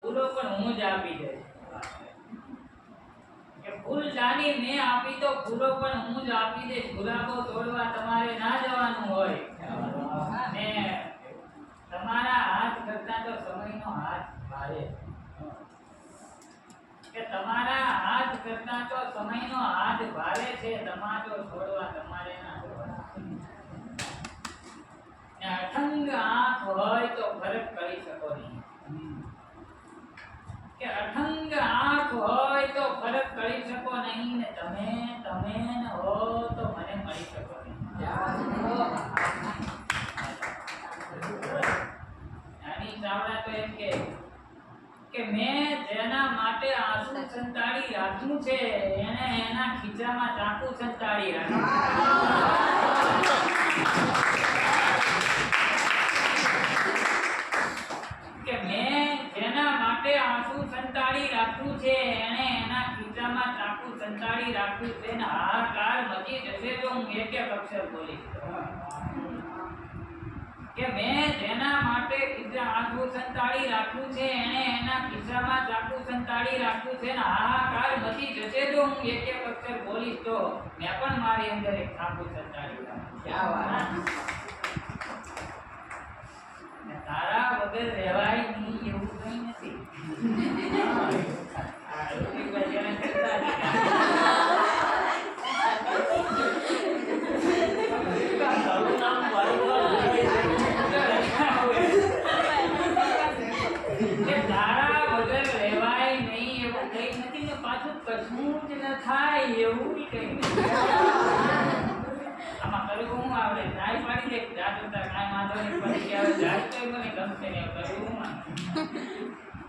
ફૂલો પણ હું જ આપી દઈશ કે ફૂલદાની મેં આપી તો ફૂલો પણ હું જ આપી દઈશ. ગુલાબો તોડવા તમારે ના જવાનું હોય ને તમારા હાથ કરતા તો સમયનો હાથ ભારે કે તમારા હાથ કરતા તો સમયનો હાથ ભારે છે. તમારો છોડવા તમારે ના ને અઠંગ આંખ હોય તો ફરક કરી શકો નહીં કે અઠંગ આંખ હોય તો ફરક કરી શકો નહીં ને તમે ન હો તો મને મળી શકો નહીં. નાની ચાવડા તો એમ કે મેં જેના માટે આંસુ સંતાડી રાખ્યું છે એને એના ખીચામાં ચાકુ સંતાડી રાખ્યું કે મેં જેના માટે આંસુ સંતાડી રાખ્યું છે એને એના ખીચામાં ચાકુ સંતાડી રાખ્યું છે ને હાહાકાર મચી જશે જો હું એક એક અક્ષર બોલીશ કે મેં જેના માટે આંસુ સંતાડી રાખ્યું છે એને એના ખિસ્સામાં ચાકુ સંતાડી રાખ્યું છે ને હાહાકાર મચી જશે જો હું એક એક અક્ષર બોલીશ તો મેં પણ મારી અંદર એક ચાકુ સંતાડી રાખ્યું. ક્યાં વાત! તારા વગર રહેવાય નહીં એવું કંઈ નથી. તારા વગર રહેવાય નહીં એવું કંઈ નથી ને પાછું કશું જ ન થાય એવું કંઈ નથી. આમાં કરવું હું આવડે નાઈ પાડી દે જાતો કાંઈ વાંધો નહીં પડી ગયા જાય તો મને ગમશે ને કરવું હું